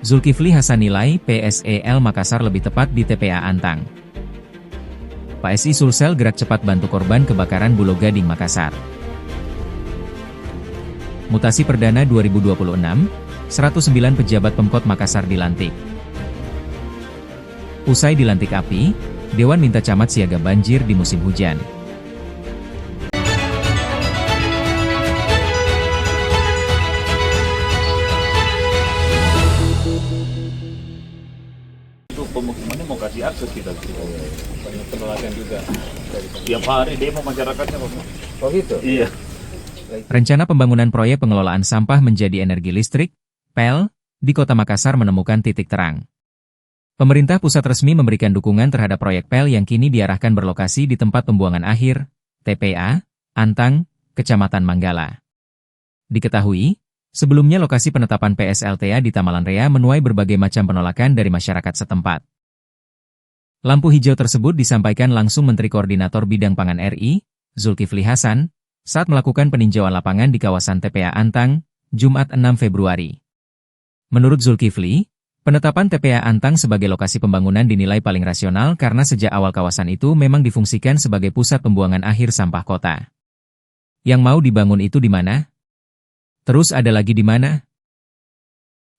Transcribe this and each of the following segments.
Zulkifli Hasan nilai PSEL Makassar lebih tepat di TPA Antang. PSI Sulsel gerak cepat bantu korban kebakaran Bulog Gading Makassar. Mutasi perdana 2026, 109 pejabat Pemkot Makassar dilantik. Usai dilantik API, Dewan minta camat siaga banjir di musim hujan. Itu pemukimannya mau kasih akses kita banyak penolakan juga. Tiap hari demo masyarakatnya. Oh gitu? Iya. Rencana pembangunan proyek pengelolaan sampah menjadi energi listrik, PEL, di Kota Makassar menemukan titik terang. Pemerintah pusat resmi memberikan dukungan terhadap proyek PEL yang kini diarahkan berlokasi di tempat pembuangan akhir, TPA, Antang, Kecamatan Manggala. Diketahui, sebelumnya lokasi penetapan PSLTA di Tamalanrea menuai berbagai macam penolakan dari masyarakat setempat. Lampu hijau tersebut disampaikan langsung Menteri Koordinator Bidang Pangan RI, Zulkifli Hasan, saat melakukan peninjauan lapangan di kawasan TPA Antang, Jumat 6 Februari. Menurut Zulkifli, penetapan TPA Antang sebagai lokasi pembangunan dinilai paling rasional karena sejak awal kawasan itu memang difungsikan sebagai pusat pembuangan akhir sampah kota. Yang mau dibangun itu di mana? Terus ada lagi di mana?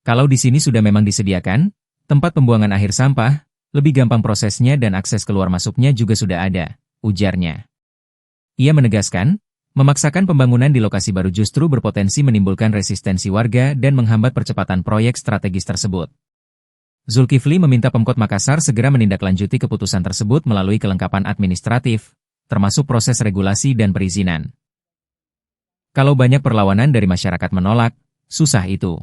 Kalau di sini sudah memang disediakan, tempat pembuangan akhir sampah, lebih gampang prosesnya dan akses keluar masuknya juga sudah ada, ujarnya. Ia menegaskan, memaksakan pembangunan di lokasi baru justru berpotensi menimbulkan resistensi warga dan menghambat percepatan proyek strategis tersebut. Zulkifli meminta Pemkot Makassar segera menindaklanjuti keputusan tersebut melalui kelengkapan administratif, termasuk proses regulasi dan perizinan. Kalau banyak perlawanan dari masyarakat menolak, susah itu.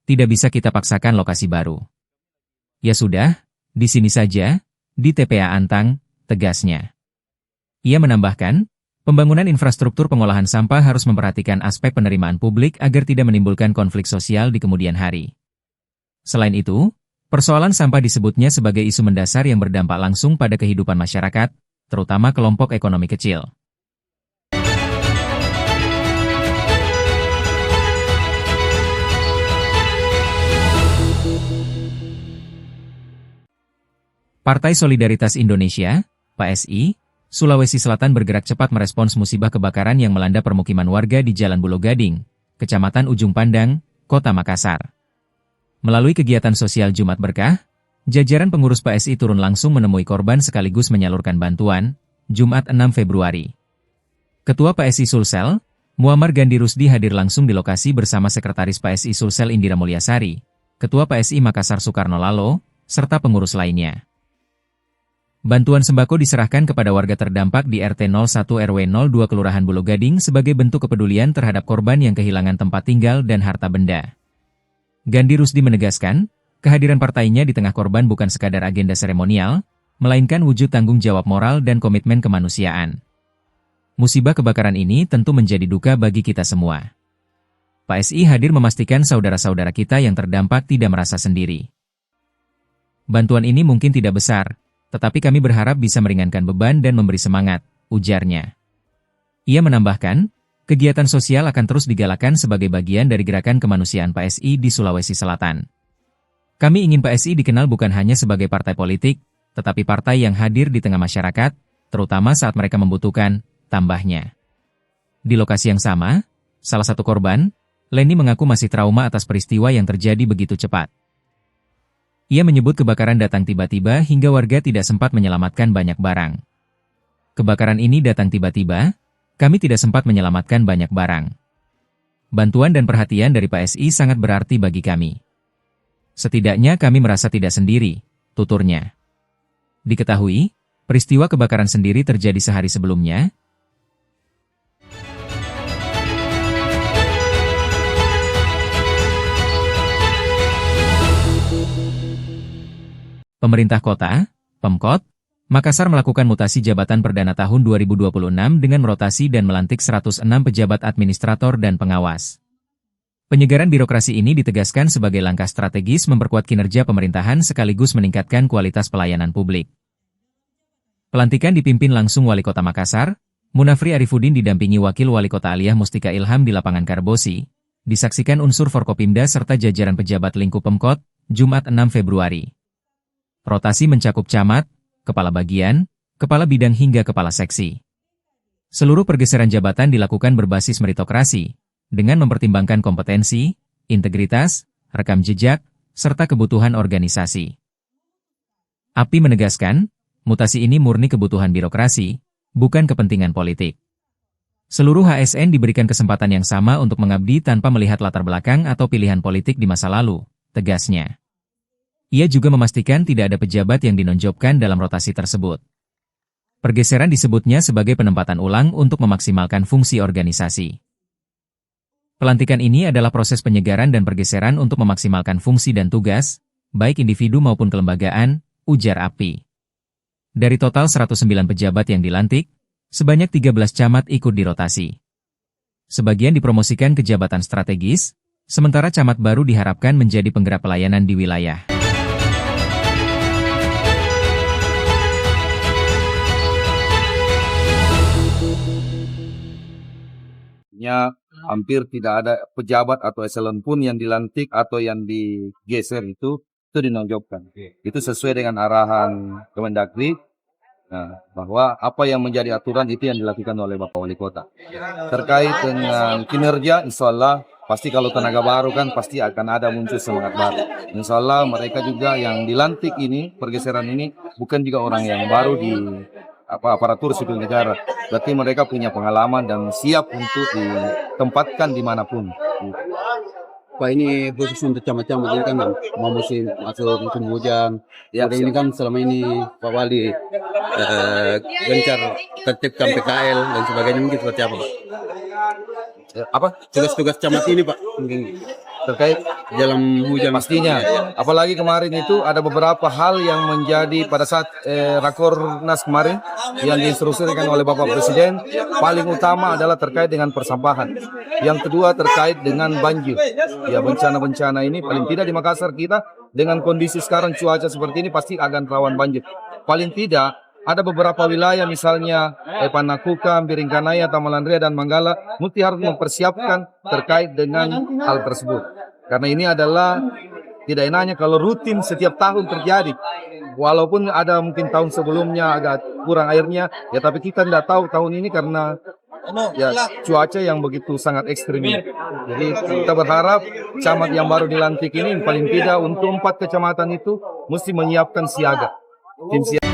Tidak bisa kita paksakan lokasi baru. Ya sudah, di sini saja, di TPA Antang, tegasnya. Ia menambahkan, pembangunan infrastruktur pengolahan sampah harus memperhatikan aspek penerimaan publik agar tidak menimbulkan konflik sosial di kemudian hari. Selain itu, persoalan sampah disebutnya sebagai isu mendasar yang berdampak langsung pada kehidupan masyarakat, terutama kelompok ekonomi kecil. Partai Solidaritas Indonesia, PSI, Sulawesi Selatan bergerak cepat merespons musibah kebakaran yang melanda permukiman warga di Jalan Bulog Gading, Kecamatan Ujung Pandang, Kota Makassar. Melalui kegiatan sosial Jumat Berkah, jajaran pengurus PSI turun langsung menemui korban sekaligus menyalurkan bantuan, Jumat 6 Februari. Ketua PSI Sulsel, Muammar Gandhi Rusdi hadir langsung di lokasi bersama Sekretaris PSI Sulsel Indira Mulyasari, Ketua PSI Makassar Soekarno Lalo, serta pengurus lainnya. Bantuan sembako diserahkan kepada warga terdampak di RT 01 RW 02 Kelurahan Bulog Gading sebagai bentuk kepedulian terhadap korban yang kehilangan tempat tinggal dan harta benda. Gandhi Rusdi menegaskan, kehadiran partainya di tengah korban bukan sekadar agenda seremonial, melainkan wujud tanggung jawab moral dan komitmen kemanusiaan. Musibah kebakaran ini tentu menjadi duka bagi kita semua. PSI hadir memastikan saudara-saudara kita yang terdampak tidak merasa sendiri. Bantuan ini mungkin tidak besar, tetapi kami berharap bisa meringankan beban dan memberi semangat, ujarnya. Ia menambahkan, kegiatan sosial akan terus digalakan sebagai bagian dari gerakan kemanusiaan PSI di Sulawesi Selatan. Kami ingin PSI dikenal bukan hanya sebagai partai politik, tetapi partai yang hadir di tengah masyarakat, terutama saat mereka membutuhkan, tambahnya. Di lokasi yang sama, salah satu korban, Leni mengaku masih trauma atas peristiwa yang terjadi begitu cepat. Ia menyebut kebakaran datang tiba-tiba hingga warga tidak sempat menyelamatkan banyak barang. Kebakaran ini datang tiba-tiba, kami tidak sempat menyelamatkan banyak barang. Bantuan dan perhatian dari PSI sangat berarti bagi kami. Setidaknya kami merasa tidak sendiri, tuturnya. Diketahui, peristiwa kebakaran sendiri terjadi sehari sebelumnya. Pemerintah Kota, Pemkot, Makassar melakukan mutasi jabatan perdana tahun 2026 dengan merotasi dan melantik 106 pejabat administrator dan pengawas. Penyegaran birokrasi ini ditegaskan sebagai langkah strategis memperkuat kinerja pemerintahan sekaligus meningkatkan kualitas pelayanan publik. Pelantikan dipimpin langsung Wali Kota Makassar, Munafri Arifudin didampingi Wakil Wali Kota Aliyah Mustika Ilham di lapangan Karbosi, Disaksikan unsur Forkopimda serta jajaran pejabat lingkup Pemkot, Jumat 6 Februari. Rotasi mencakup camat, kepala bagian, kepala bidang hingga kepala seksi. Seluruh pergeseran jabatan dilakukan berbasis meritokrasi, dengan mempertimbangkan kompetensi, integritas, rekam jejak, serta kebutuhan organisasi. API menegaskan, mutasi ini murni kebutuhan birokrasi, bukan kepentingan politik. Seluruh HSN diberikan kesempatan yang sama untuk mengabdi tanpa melihat latar belakang atau pilihan politik di masa lalu, tegasnya. Ia juga memastikan tidak ada pejabat yang dinonjobkan dalam rotasi tersebut. Pergeseran disebutnya sebagai penempatan ulang untuk memaksimalkan fungsi organisasi. Pelantikan ini adalah proses penyegaran dan pergeseran untuk memaksimalkan fungsi dan tugas, baik individu maupun kelembagaan, ujar API. Dari total 109 pejabat yang dilantik, sebanyak 13 camat ikut dirotasi. Sebagian dipromosikan ke jabatan strategis, sementara camat baru diharapkan menjadi penggerak pelayanan di wilayah. Hampir tidak ada pejabat atau eselon pun yang dilantik atau yang digeser itu dinonjobkan. Itu sesuai dengan arahan Kemendagri. Nah, bahwa apa yang menjadi aturan itu yang dilakukan oleh Bapak Wali Kota. Terkait dengan kinerja, insya Allah pasti kalau tenaga baru kan pasti akan ada muncul semangat baru. Insya Allah mereka juga yang dilantik ini, pergeseran ini bukan juga orang yang baru di aparatur sipil negara. Berarti mereka punya pengalaman dan siap untuk ditempatkan dimanapun. Pak, ini khusus untuk camat-camat ini kan mau musim masuk musim hujan. Ya, ini kan selama ini Pak Wali gencar tertibkan PKL dan sebagainya, mungkin seperti apa, Pak? Apa Tugas-tugas camat ini, Pak, mungkin terkait dalam hujan pastinya. Apalagi kemarin itu ada beberapa hal yang menjadi pada saat Rakornas kemarin yang diinstruksikan oleh Bapak Presiden. Paling utama adalah terkait dengan persampahan. Yang kedua terkait dengan banjir. Ya, bencana-bencana ini paling tidak di Makassar kita dengan kondisi sekarang cuaca seperti ini pasti akan rawan banjir. Paling tidak ada beberapa wilayah misalnya Panakukang, Biringkanaya, Tamalandria, dan Manggala mesti harus mempersiapkan terkait dengan hal tersebut. Karena ini adalah tidak enaknya kalau rutin setiap tahun terjadi. Walaupun ada mungkin tahun sebelumnya agak kurang airnya, ya tapi kita tidak tahu tahun ini karena ya cuaca yang begitu sangat ekstrim. Jadi kita berharap camat yang baru dilantik ini paling tidak untuk 4 kecamatan itu mesti menyiapkan siaga. Tim siaga.